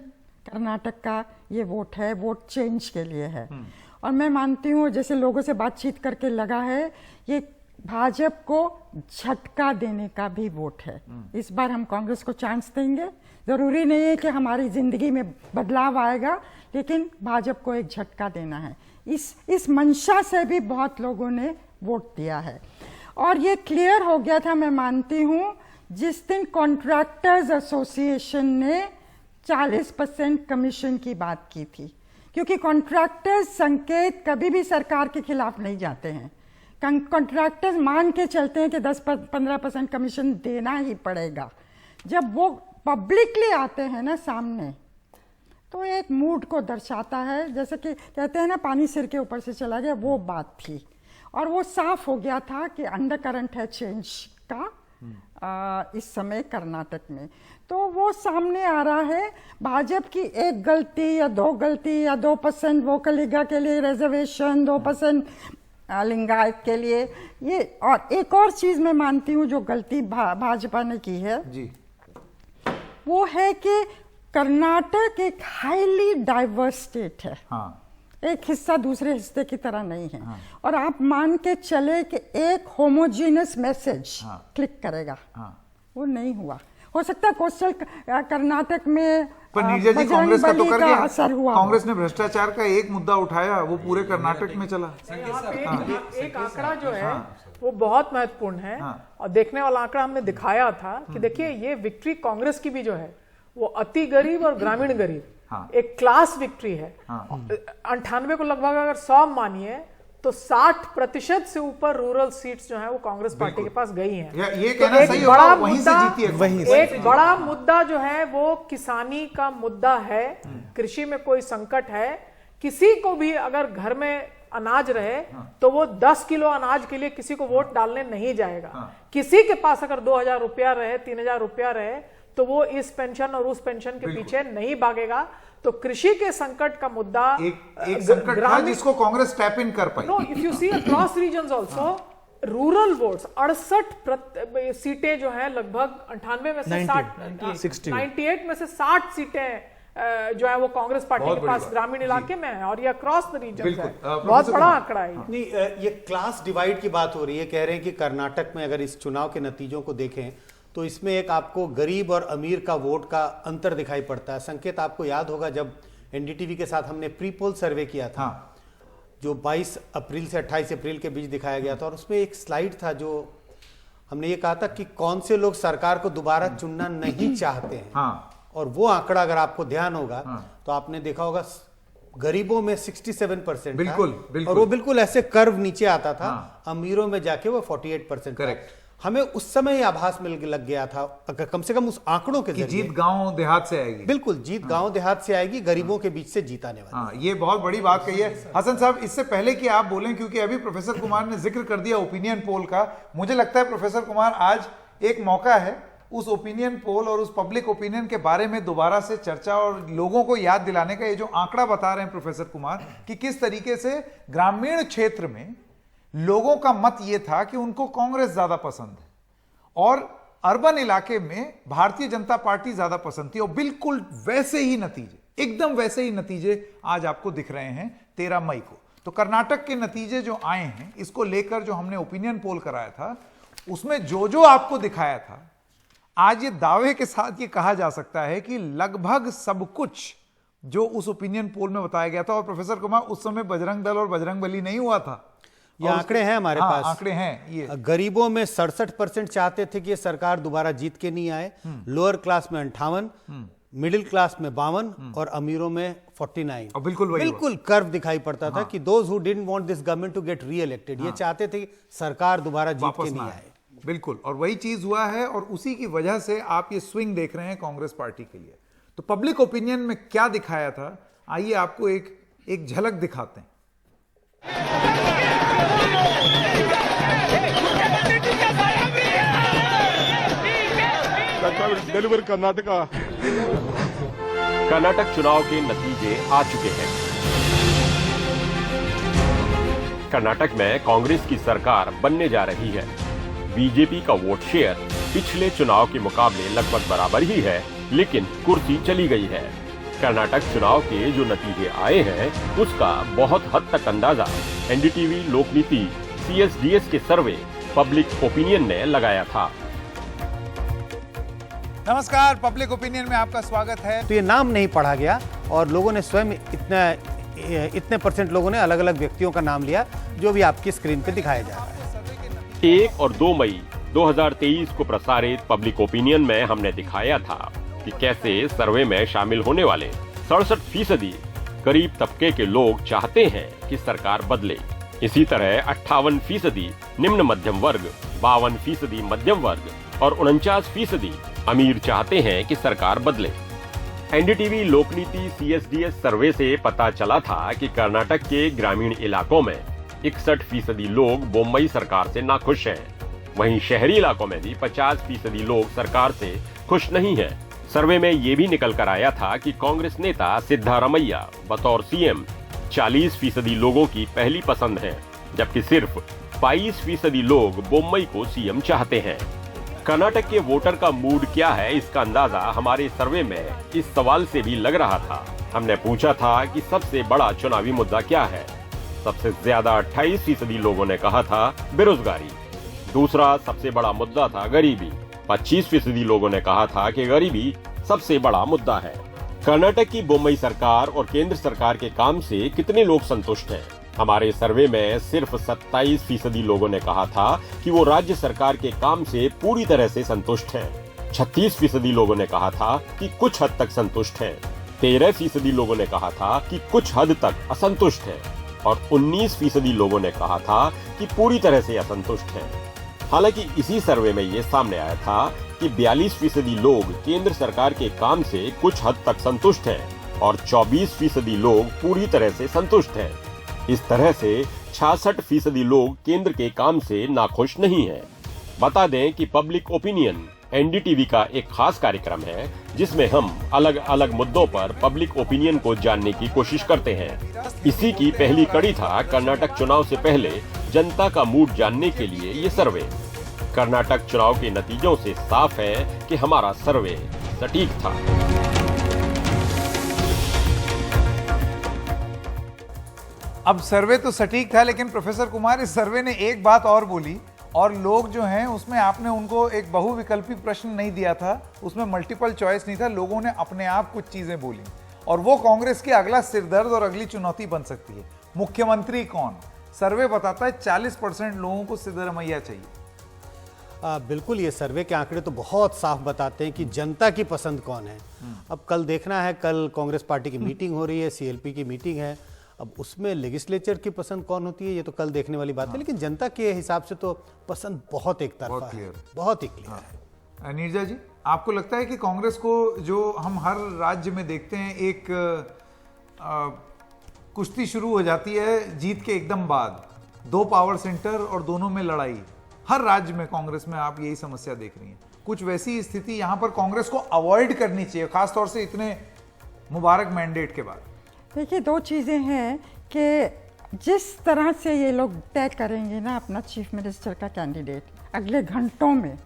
Karnataka का ये वोट है, वोट चेंज के लिए है। और मैं मानती हूँ, जैसे लोगों से बातचीत करके लगा है, ये भाजपा को झटका देने का भी वोट है। इस बार हम कांग्रेस को चांस देंगे, जरूरी नहीं है कि हमारी जिंदगी में बदलाव आएगा, लेकिन भाजपा को एक झटका देना है। इस मंशा से भी बहुत लोगों ने वोट दिया है, और ये क्लियर हो गया था, मैं मानती हूँ, जिस दिन कॉन्ट्रैक्टर्स एसोसिएशन ने 40% कमीशन की बात की थी, क्योंकि कॉन्ट्रैक्टर्स संकेत कभी भी सरकार के खिलाफ नहीं जाते हैं। कॉन्ट्रैक्टर्स मान के चलते हैं कि 10-15% कमीशन देना ही पड़ेगा। जब वो पब्लिकली आते हैं ना सामने, तो एक मूड को दर्शाता है, जैसे कि कहते हैं ना पानी सिर के ऊपर से चला गया, वो बात थी। और वो साफ हो गया था कि अंडर करंट है चेंज का इस समय कर्नाटक में। तो वो सामने आ रहा है। भाजपा की एक गलती या 2 गलती या 2% वोकलिगा के लिए रिजर्वेशन, 2% लिंगायत के लिए, ये, और एक और चीज मैं मानती हूँ जो गलती भाजपा ने की है जी, वो है कि कर्नाटक एक हाईली डाइवर्स स्टेट है। हाँ, एक हिस्सा दूसरे हिस्से की तरह नहीं है। हाँ। और आप मान के चले कि एक होमोजीनस मैसेज क्लिक करेगा, वो नहीं हुआ। हो सकता है कोस्टल कर्नाटक में पर नीरजा जी, कांग्रेस का तो कर गया, असर हुआ। कांग्रेस ने भ्रष्टाचार का एक मुद्दा उठाया, वो पूरे कर्नाटक में चला। एक आंकड़ा जो है वो बहुत महत्वपूर्ण है, और देखने वाला आंकड़ा हमने दिखाया था कि देखिए, ये विक्ट्री कांग्रेस की भी जो है वो अति गरीब और ग्रामीण गरीब एक क्लास विक्ट्री है। 98 को लगभग अगर 100 मानिए तो 60% से ऊपर रूरल सीट्स जो है वो कांग्रेस पार्टी के पास गई हैं। ये कहना सही होगा, वहीं से जीती है। वहीं से एक बड़ा मुद्दा जो है वो किसानी का मुद्दा है। कृषि में कोई संकट है, किसी को भी अगर घर में अनाज रहे तो वो 10 किलो अनाज के लिए किसी को वोट डालने नहीं जाएगा। किसी के पास अगर 2000 रुपया रहे, 3000 रुपया रहे, तो वो इस पेंशन और उस पेंशन के पीछे नहीं भागेगा। तो कृषि के संकट का मुद्दा एक संकट था जिसको कांग्रेस टैप इन कर पाई। No, if you see across regions also, rural votes 68 सीटें जो है लगभग 98 में से 98 में से 60 सीटें जो है वो कांग्रेस पार्टी के पास ग्रामीण इलाके में है, और ये अक्रॉस द रीजन है। बहुत बड़ा आंकड़ा है। नहीं, ये क्लास डिवाइड की बात हो रही है। कह रहे हैं कि कर्नाटक में अगर इस चुनाव के नतीजों को देखें तो इसमें एक आपको गरीब और अमीर का वोट का अंतर दिखाई पड़ता है। संकेत, आपको याद होगा जब एनडीटीवी के साथ हमने प्री पोल सर्वे किया था, जो 22 अप्रैल से 28 अप्रैल के बीच दिखाया गया था, और उसमें एक स्लाइड था जो हमने ये कहा था कि कौन से लोग सरकार को दोबारा चुनना नहीं चाहते हैं। और वो आंकड़ा अगर आपको ध्यान होगा तो आपने देखा होगा गरीबों में 67% बिल्कुल, और वो बिल्कुल ऐसे कर्व नीचे आता था। अमीरों में जाके वो 48%। करेक्ट। हमें उस समय आभास मिल लग गया था, कम से कम उस आंकड़ों के जरिए, जीत गांव देहात से आएगी। बिल्कुल, जीत गांव देहात से आएगी, गरीबों के बीच से जीत आने वाली। ये बहुत बड़ी बात कही है हसन साहब। इससे पहले कि आप बोलें, क्योंकि अभी प्रोफेसर कुमार ने जिक्र कर दिया ओपिनियन पोल का, मुझे लगता है प्रोफेसर कुमार आज एक मौका है उस ओपिनियन पोल और उस पब्लिक ओपिनियन के बारे में दोबारा से चर्चा और लोगों को याद दिलाने का। ये जो आंकड़ा बता रहे हैं प्रोफेसर कुमार कि किस तरीके से ग्रामीण क्षेत्र में लोगों का मत ये था कि उनको कांग्रेस ज्यादा पसंद है, और अर्बन इलाके में भारतीय जनता पार्टी ज्यादा पसंद थी। और बिल्कुल वैसे ही नतीजे, एकदम वैसे ही नतीजे आज आपको दिख रहे हैं 13 मई को। तो कर्नाटक के नतीजे जो आए हैं, इसको लेकर जो हमने ओपिनियन पोल कराया था, उसमें जो जो आपको दिखाया था, आज ये दावे के साथ ये कहा जा सकता है कि लगभग सब कुछ जो उस ओपिनियन पोल में बताया गया था। और प्रोफेसर कुमार, उस समय बजरंग दल और बजरंग बली नहीं हुआ था। ये आंकड़े हैं हमारे हाँ, पास। आंकड़े हैं ये। गरीबों में 67% चाहते थे कि ये सरकार दोबारा जीत के नहीं आए, लोअर क्लास में 58, मिडिल क्लास में 52 और अमीरों में 49। और बिल्कुल वही बिल्कुल कर्व दिखाई पड़ता था कि those who didn't want this government to get reelected, ये चाहते थे कि सरकार दोबारा जीत के नहीं आए। बिल्कुल, और वही चीज हुआ है और उसी की वजह से आप ये स्विंग देख रहे हैं कांग्रेस पार्टी के लिए। तो पब्लिक ओपिनियन में क्या दिखाया था, आइए आपको एक झलक दिखाते हैं। डिलीवर कर्नाटक चुनाव के नतीजे आ चुके हैं। कर्नाटक में कांग्रेस की सरकार बनने जा रही है। बीजेपी का वोट शेयर पिछले चुनाव के मुकाबले लगभग बराबर ही है, लेकिन कुर्सी चली गई है। कर्नाटक चुनाव के जो नतीजे आए हैं उसका बहुत हद तक अंदाजा एनडीटीवी लोकनीति सीएसडीएस के सर्वे पब्लिक ओपिनियन ने लगाया था। नमस्कार, पब्लिक ओपिनियन में आपका स्वागत है। तो ये नाम नहीं पढ़ा गया और लोगों ने स्वयं इतने परसेंट लोगों ने अलग अलग व्यक्तियों का नाम लिया, जो भी आपकी स्क्रीन पे दिखाया जा रहा है। 1 और 2 मई 2023 को प्रसारित पब्लिक ओपिनियन में हमने दिखाया था कि कैसे सर्वे में शामिल होने वाले 67% गरीब तबके के लोग चाहते हैं कि सरकार बदले। इसी तरह 58% निम्न मध्यम वर्ग, 52% मध्यम वर्ग और 49% अमीर चाहते हैं कि सरकार बदले। एनडीटीवी लोकनीति सीएसडीएस सर्वे से पता चला था कि कर्नाटक के ग्रामीण इलाकों में 61% लोग बम्बई सरकार से नाखुश हैं। वहीं शहरी इलाकों में भी 50% लोग सरकार से खुश नहीं हैं। सर्वे में ये भी निकल कर आया था कि कांग्रेस नेता सिद्धारमैया बतौर सीएम 40% लोगों की पहली पसंद है, जबकि सिर्फ 22% लोग बम्बई को सीएम चाहते हैं। कर्नाटक के वोटर का मूड क्या है, इसका अंदाजा हमारे सर्वे में इस सवाल से भी लग रहा था। हमने पूछा था कि सबसे बड़ा चुनावी मुद्दा क्या है। सबसे ज्यादा 28% लोगों ने कहा था बेरोजगारी। दूसरा सबसे बड़ा मुद्दा था गरीबी। 25% लोगों ने कहा था कि गरीबी सबसे बड़ा मुद्दा है। कर्नाटक की बम्बई सरकार और केंद्र सरकार के काम से कितने लोग संतुष्ट हैं? हमारे सर्वे में सिर्फ 27% लोगों ने कहा था कि वो राज्य सरकार के काम से पूरी तरह से संतुष्ट हैं। 36% लोगों ने कहा था कि कुछ हद तक संतुष्ट हैं। 13% लोगों ने कहा था कि कुछ हद तक असंतुष्ट हैं और 19% लोगों ने कहा था कि पूरी तरह से असंतुष्ट हैं। हालांकि इसी सर्वे में ये सामने आया था कि 42% लोग केंद्र सरकार के काम से कुछ हद तक संतुष्ट हैं और 24% लोग पूरी तरह से संतुष्ट हैं। इस तरह से 66% लोग केंद्र के काम से नाखुश नहीं हैं। बता दें कि पब्लिक ओपिनियन एनडीटीवी का एक खास कार्यक्रम है जिसमें हम अलग अलग मुद्दों पर पब्लिक ओपिनियन को जानने की कोशिश करते हैं। इसी की पहली कड़ी था कर्नाटक चुनाव से पहले जनता का मूड जानने के लिए ये सर्वे। कर्नाटक चुनाव के नतीजों से साफ है कि हमारा सर्वे सटीक था। अब सर्वे तो सटीक था, लेकिन प्रोफेसर कुमार इस सर्वे ने एक बात और बोली, और लोग जो हैं उसमें आपने उनको एक बहुविकल्पी प्रश्न नहीं दिया था, उसमें मल्टीपल चॉइस नहीं था। लोगों ने अपने आप कुछ चीजें बोली और वो कांग्रेस की अगला सिरदर्द और अगली चुनौती बन सकती है। मुख्यमंत्री कौन? सर्वे बताता है 40% लोगों को सिद्धारमैया चाहिए। बिल्कुल, ये सर्वे के आंकड़े तो बहुत साफ बताते हैं कि जनता की पसंद कौन है। अब कल देखना है, कल कांग्रेस पार्टी की मीटिंग हो रही है, सीएलपी की मीटिंग है। अब उसमें लेजिस्लेचर की पसंद कौन होती है ये तो कल देखने वाली बात है, लेकिन जनता के हिसाब से तो पसंद बहुत एक तरफा है, बहुत ही क्लियर है। नीरजा जी, आपको लगता है कि कांग्रेस को, जो हम हर राज्य में देखते हैं, एक कुश्ती शुरू हो जाती है जीत के एकदम बाद, 2 पावर सेंटर और दोनों में लड़ाई, हर राज्य में कांग्रेस में आप यही समस्या देख रही हैं। कुछ वैसी स्थिति यहां पर कांग्रेस को अवॉइड करनी चाहिए, खासतौर से इतने मुबारक मैंडेट के बाद। देखिए, 2 चीज़ें हैं कि जिस तरह से ये लोग तय करेंगे ना अपना चीफ मिनिस्टर का कैंडिडेट अगले घंटों में,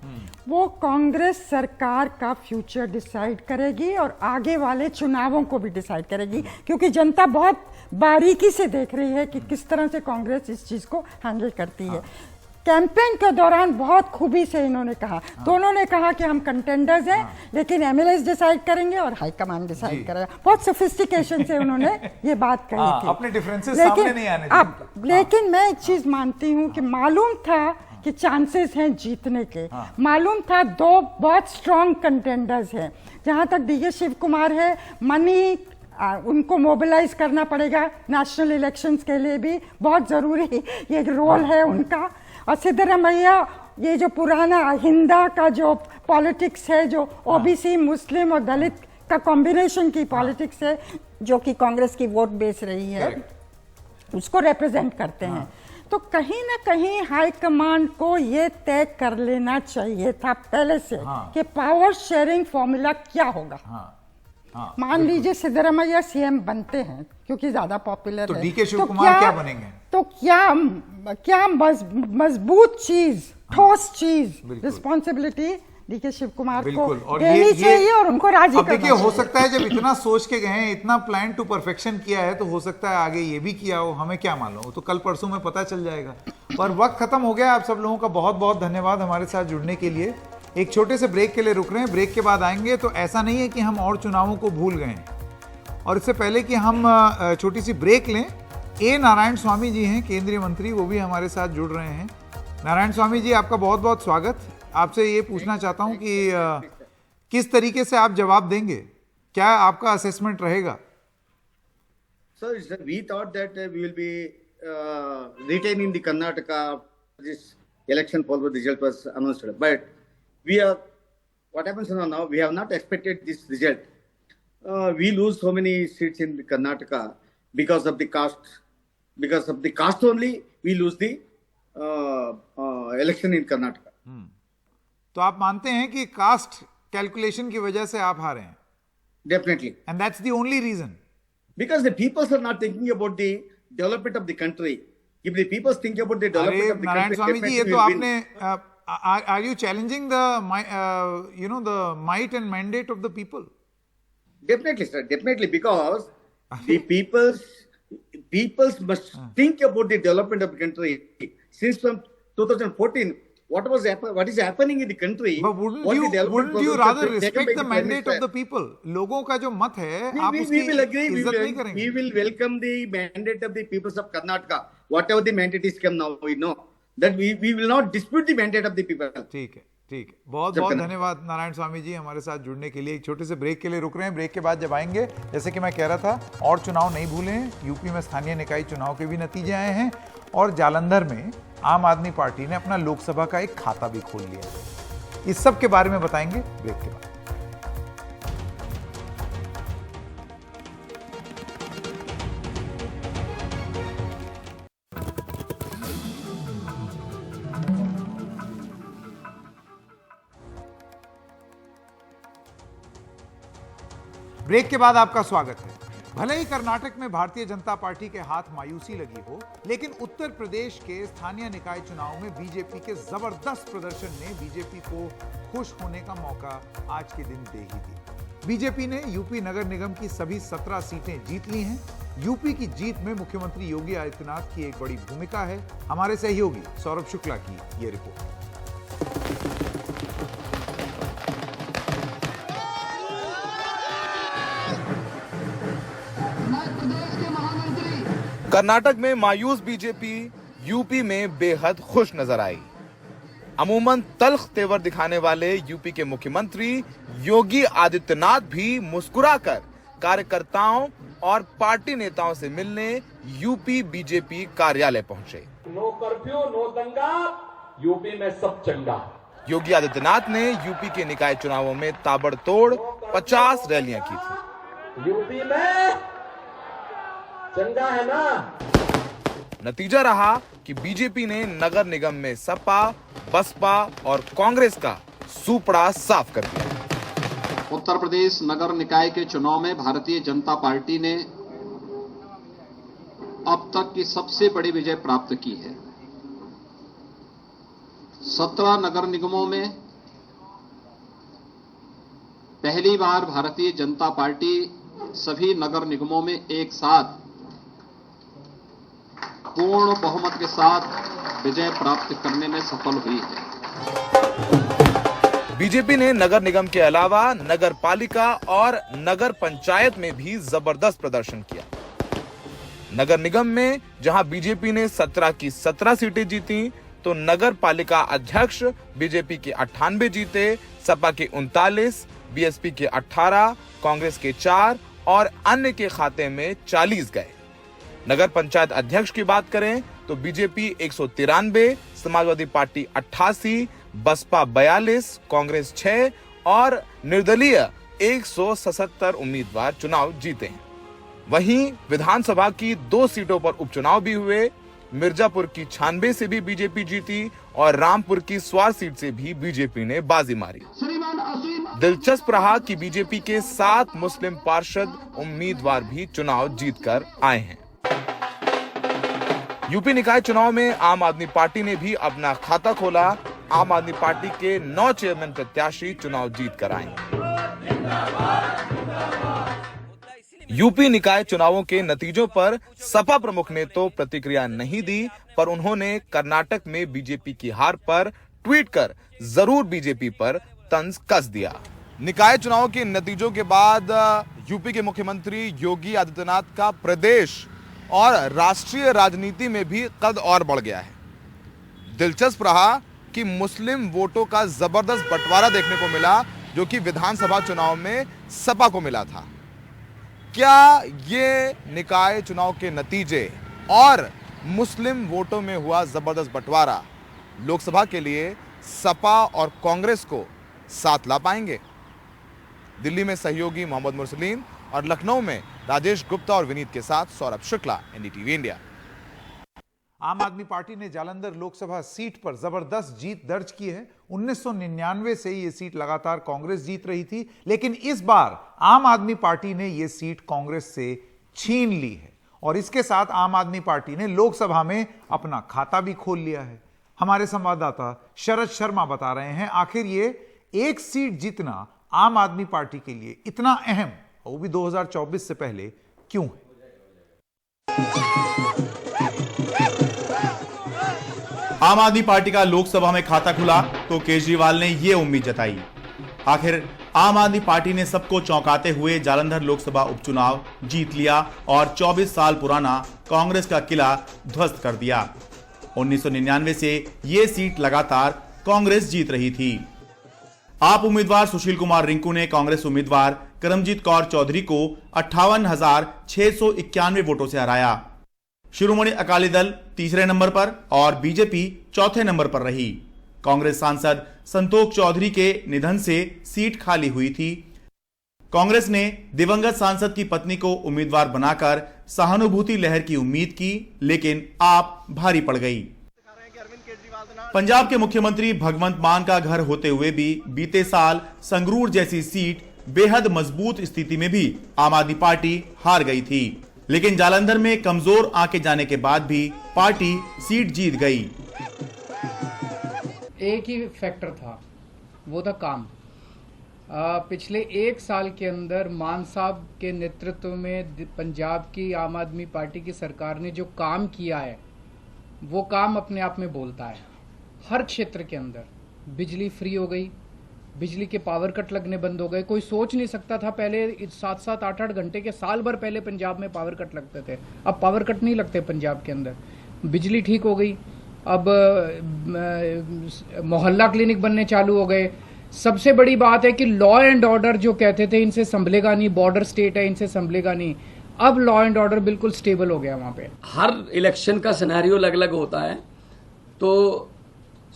वो कांग्रेस सरकार का फ्यूचर डिसाइड करेगी और आगे वाले चुनावों को भी डिसाइड करेगी, क्योंकि जनता बहुत बारीकी से देख रही है कि किस तरह से कांग्रेस इस चीज़ को हैंडल करती है। कैंपेन के दौरान बहुत खूबी से इन्होंने कहा, दोनों ने कहा कि हम कंटेंडर्स हैं, लेकिन एमएलएस डिसाइड करेंगे और हाईकमान डिसाइड करेगा। बहुत सोफिस्टिकेशन से उन्होंने ये बात कही थी। अपने डिफरेंसेस सामने नहीं आने चाहिए। लेकिन मैं एक चीज मानती हूँ कि मालूम था कि चांसेस हैं जीतने के, मालूम था दो बहुत स्ट्रॉन्ग कंटेंडर्स हैं। जहाँ तक डीके शिव कुमार है, मनी उनको मोबिलाइज करना पड़ेगा नेशनल इलेक्शंस के लिए भी, बहुत ज़रूरी ये रोल है उनका। और सिद्धरामैया ये जो पुराना हिंदा का जो पॉलिटिक्स है, जो ओबीसी मुस्लिम और दलित का कॉम्बिनेशन की पॉलिटिक्स है, जो कि कांग्रेस की वोट बेच रही है, उसको रिप्रेजेंट करते हैं। तो कहीं ना कहीं हाईकमांड को ये तय कर लेना चाहिए था पहले से कि पावर शेयरिंग फॉर्मूला क्या होगा। मान लीजिए सिद्धरामैया सीएम बनते हैं क्योंकि ज्यादा पॉपुलर तो है, डीके शिव कुमार क्या बनेंगे? तो क्या मजबूत चीज, ठोस चीज, रिस्पॉन्सिबिलिटी डीके शिव कुमार को देनी चाहिए और उनको राजी करना चाहिए। देखिए, हो सकता है जब इतना सोच के गए हैं, इतना प्लान टू परफेक्शन किया है, तो हो सकता है आगे ये भी किया हो, हमें क्या मालूम, तो कल परसों में पता चल जाएगा। पर वक्त खत्म हो गया। आप सब लोगों का बहुत बहुत धन्यवाद हमारे साथ जुड़ने के लिए। एक छोटे से ब्रेक के लिए रुक रहे हैं, ब्रेक के बाद आएंगे। तो ऐसा नहीं है कि हम और चुनावों को भूल गए हैं, और इससे पहले कि हम छोटी सी ब्रेक लें, ए नारायण स्वामी जी हैं केंद्रीय मंत्री, वो भी हमारे साथ जुड़ रहे हैं। नारायण स्वामी जी, आपका बहुत बहुत स्वागत। आपसे ये पूछना चाहता हूं कि किस तरीके से आप जवाब देंगे, क्या आपका असेसमेंट रहेगा? Sir, we thought that we will be retaining the Karnataka. This election poll result was announced, but what happens now? We have not expected this result. We lose so many seats in Karnataka because of the caste. Because of the caste only, we lose the election in Karnataka. तो आप मानते हैं कि cast calculation की वजह से आप हारे हैं? Definitely. And that's the only reason. Because the people are not thinking about the development of the country. If the people think about the development of the Narayan country, Swami ji, ये definitely तो we will आपने are you challenging the might and mandate of the people? Definitely, sir. Definitely, because the peoples must think about the development of the country. Since from 2014, what is happening in the country? But wouldn't you rather respect the mandate of the people? लोगों का जो मत है, आप उसकी इज्जत नहीं करेंगे? We will welcome the mandate of the peoples of Karnataka. Whatever the mandate is come now, we know that we will not dispute the mandate of the people. ठीक है, ठीक है। बहुत बहुत धन्यवाद नारायण स्वामी जी हमारे साथ जुड़ने के लिए। एक छोटे से ब्रेक के लिए रुक रहे हैं। ब्रेक के बाद जब आएंगे, जैसे कि मैं कह रहा था, और चुनाव नहीं भूलें। यूपी में स्थानीय निकाय चुनाव के भी नतीजे आए हैं, और जालंधर में आम आदमी पार्टी ने अपना लोकसभा का एक खाता भी खोल लिया है। इस सब के बारे में बताएंगे ब्रेक के बाद। ब्रेक के बाद आपका स्वागत है। भले ही कर्नाटक में भारतीय जनता पार्टी के हाथ मायूसी लगी हो, लेकिन उत्तर प्रदेश के स्थानीय निकाय चुनाव में बीजेपी के जबरदस्त प्रदर्शन ने बीजेपी को खुश होने का मौका आज के दिन दे ही दी। बीजेपी ने यूपी नगर निगम की सभी 17 सीटें जीत ली हैं। यूपी की जीत में मुख्यमंत्री योगी आदित्यनाथ की एक बड़ी भूमिका है। हमारे सहयोगी सौरभ शुक्ला की यह रिपोर्ट। कर्नाटक में मायूस बीजेपी यूपी में बेहद खुश नजर आई। अमूमन तल्ख तेवर दिखाने वाले यूपी के मुख्यमंत्री योगी आदित्यनाथ भी मुस्कुराकर कार्यकर्ताओं और पार्टी नेताओं से मिलने यूपी बीजेपी कार्यालय पहुंचे। नो कर्फ्यू, नो दंगा, यूपी में सब चंगा। योगी आदित्यनाथ ने यूपी के निकाय चुनावों में ताबड़तोड़ 50 रैलियां की थी। यूपी में चंगा है ना। नतीजा रहा कि बीजेपी ने नगर निगम में सपा, बसपा और कांग्रेस का सूपड़ा साफ कर दिया। उत्तर प्रदेश नगर निकाय के चुनाव में भारतीय जनता पार्टी ने अब तक की सबसे बड़ी विजय प्राप्त की है। 17 नगर निगमों में पहली बार भारतीय जनता पार्टी सभी नगर निगमों में एक साथ पूर्ण बहुमत के साथ विजय प्राप्त करने में सफल हुई है। बीजेपी ने नगर निगम के अलावा नगर पालिका और नगर पंचायत में भी जबरदस्त प्रदर्शन किया। नगर निगम में जहां बीजेपी ने 17 की 17 सीटें जीती, तो नगर पालिका अध्यक्ष बीजेपी के 98 जीते, सपा के 39, बीएसपी के 18, कांग्रेस के 4 और अन्य के खाते में 40 गए। नगर पंचायत अध्यक्ष की बात करें तो बीजेपी 193, समाजवादी पार्टी 88, बसपा 42, कांग्रेस 6 और निर्दलीय 177 उम्मीदवार चुनाव जीते हैं। वहीं विधानसभा की 2 सीटों पर उपचुनाव भी हुए। मिर्जापुर की 96 से भी बीजेपी जीती और रामपुर की स्वार सीट से भी बीजेपी ने बाजी मारी। दिलचस्प रहा कि बीजेपी के 7 मुस्लिम पार्षद उम्मीदवार भी चुनाव जीतकर आए हैं। यूपी निकाय चुनाव में आम आदमी पार्टी ने भी अपना खाता खोला। आम आदमी पार्टी के 9 चेयरमैन प्रत्याशी चुनाव जीतकर आए। यूपी निकाय चुनावों के नतीजों पर सपा प्रमुख ने तो प्रतिक्रिया नहीं दी, पर उन्होंने कर्नाटक में बीजेपी की हार पर ट्वीट कर जरूर बीजेपी पर तंज कस दिया। निकाय चुनाव के नतीजों के बाद यूपी के मुख्यमंत्री योगी आदित्यनाथ का प्रदेश और राष्ट्रीय राजनीति में भी कद और बढ़ गया है। दिलचस्प रहा कि मुस्लिम वोटों का जबरदस्त बंटवारा देखने को मिला, जो कि विधानसभा चुनाव में सपा को मिला था। क्या ये निकाय चुनाव के नतीजे और मुस्लिम वोटों में हुआ जबरदस्त बंटवारा लोकसभा के लिए सपा और कांग्रेस को साथ ला पाएंगे? दिल्ली में सहयोगी मोहम्मद मुरसलीन और लखनऊ में राजेश गुप्ता और विनीत के साथ सौरभ शुक्ला, एनडीटीवी इंडिया। आम आदमी पार्टी ने जालंधर लोकसभा सीट पर जबरदस्त जीत दर्ज की है। 1999 से यह सीट लगातार कांग्रेस जीत रही थी, लेकिन इस बार आम आदमी पार्टी ने यह सीट कांग्रेस से छीन ली है और इसके साथ आम आदमी पार्टी ने लोकसभा में अपना खाता भी खोल लिया है। हमारे संवाददाता शरद शर्मा बता रहे हैं, आखिर ये एक सीट जीतना आम आदमी पार्टी के लिए इतना अहम, वो भी 2024 से पहले, क्यों है? आम आदमी पार्टी का लोकसभा में खाता खुला तो केजरीवाल ने यह उम्मीद जताई। आखिर आम आदमी पार्टी ने सबको चौंकाते हुए जालंधर लोकसभा उपचुनाव जीत लिया और 24 साल पुराना कांग्रेस का किला ध्वस्त कर दिया। 1999 से यह सीट लगातार कांग्रेस जीत रही थी। आप उम्मीदवार सुशील कुमार रिंकू ने कांग्रेस उम्मीदवार करमजीत कौर चौधरी को 58,691 वोटों से हराया। शिरोमणि अकाली दल तीसरे नंबर पर और बीजेपी चौथे नंबर पर रही। कांग्रेस सांसद संतोष चौधरी के निधन से सीट खाली हुई थी। कांग्रेस ने दिवंगत सांसद की पत्नी को उम्मीदवार बनाकर सहानुभूति लहर की उम्मीद की, लेकिन आप भारी पड़ गई। पंजाब के मुख्यमंत्री भगवंत मान का घर होते हुए भी बीते साल संगरूर जैसी सीट बेहद मजबूत स्थिति में भी आम आदमी पार्टी हार गई थी, लेकिन जालंधर में कमजोर आंके जाने के बाद भी पार्टी सीट जीत गई। एक ही फैक्टर था, वो था काम। पिछले 1 साल के अंदर मान साहब के नेतृत्व में पंजाब की आम आदमी पार्टी की सरकार ने जो काम किया है, वो काम अपने आप में बोलता है। हर क्षेत्र के अंदर बिजली फ्री हो गई, बिजली के पावर कट लगने बंद हो गए। कोई सोच नहीं सकता था पहले 7-7, 8-8 घंटे के, साल भर पहले पंजाब में पावर कट लगते थे, अब पावर कट नहीं लगते पंजाब के अंदर। बिजली ठीक हो गई, अब मोहल्ला क्लिनिक बनने चालू हो गए। सबसे बड़ी बात है कि लॉ एंड ऑर्डर जो कहते थे इनसे संभलेगा नहीं, बॉर्डर स्टेट है इनसे संभलेगा नहीं, अब लॉ एंड ऑर्डर बिल्कुल स्टेबल हो गया वहां पे। हर इलेक्शन का सिनेरियो अलग अलग होता है, तो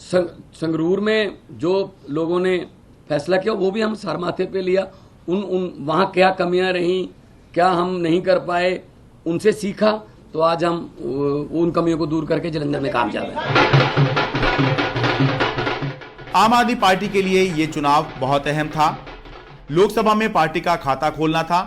संगरूर में जो लोगों ने फैसला किया वो भी हम सर माथे पे लिया। वहाँ क्या कमियां रहीं, क्या हम नहीं कर पाए, उनसे सीखा, तो आज हम उन कमियों को दूर करके जालंधर में कामयाब हैं। आम आदमी पार्टी के लिए ये चुनाव बहुत अहम था। लोकसभा में पार्टी का खाता खोलना था।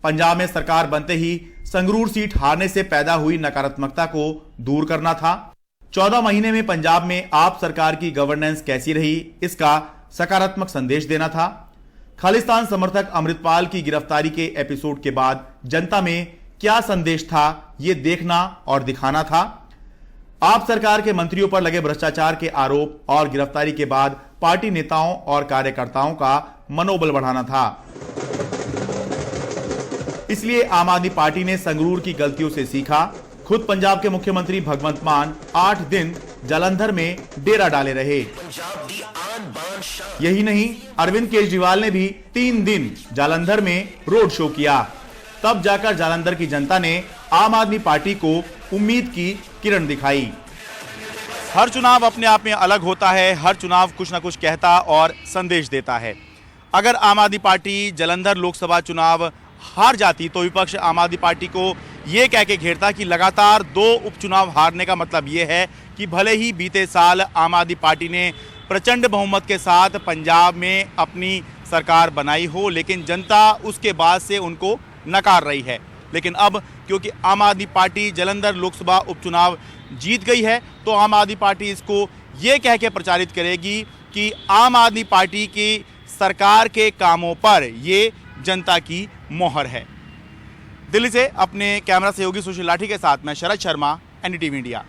पंजाब में सरकार बनते ही संगरूर सीट हारने से पैदा हुई नकारात्मकता को दूर करना था। 14 महीने में पंजाब में आप सरकार की गवर्नेंस कैसी रही, इसका सकारात्मक संदेश देना था। खालिस्तान समर्थक अमृतपाल की गिरफ्तारी के एपिसोड के बाद जनता में क्या संदेश था, यह देखना और दिखाना था। आप सरकार के मंत्रियों पर लगे भ्रष्टाचार के आरोप और गिरफ्तारी के बाद पार्टी नेताओं और कार्यकर्ताओं का मनोबल बढ़ाना था। इसलिए आम आदमी पार्टी ने संगरूर की गलतियों से सीखा। खुद पंजाब के मुख्यमंत्री भगवंत मान 8 दिन जालंधर में डेरा डाले रहे। यही नहीं, अरविंद केजरीवाल ने भी 3 दिन जालंधर में रोड शो किया। तब जाकर जालंधर की जनता ने आम आदमी पार्टी को उम्मीद की किरण दिखाई। हर चुनाव अपने आप में अलग होता है, हर चुनाव कुछ ना कुछ कहता और संदेश देता है। अगर आम आदमी पार्टी जालंधर लोकसभा चुनाव हार जाती तो विपक्ष आम आदमी पार्टी को ये कह के घेरता कि लगातार 2 उपचुनाव हारने का मतलब ये है कि भले ही बीते साल आम आदमी पार्टी ने प्रचंड बहुमत के साथ पंजाब में अपनी सरकार बनाई हो, लेकिन जनता उसके बाद से उनको नकार रही है। लेकिन अब क्योंकि आम आदमी पार्टी जालंधर लोकसभा उपचुनाव जीत गई है तो आम आदमी पार्टी इसको ये कह के प्रचारित करेगी कि आम आदमी पार्टी की सरकार के कामों पर ये जनता की मोहर है। दिल्ली से अपने कैमरा सहयोगी सुशील लाठी के साथ मैं शरद शर्मा, एनडीटीवी इंडिया।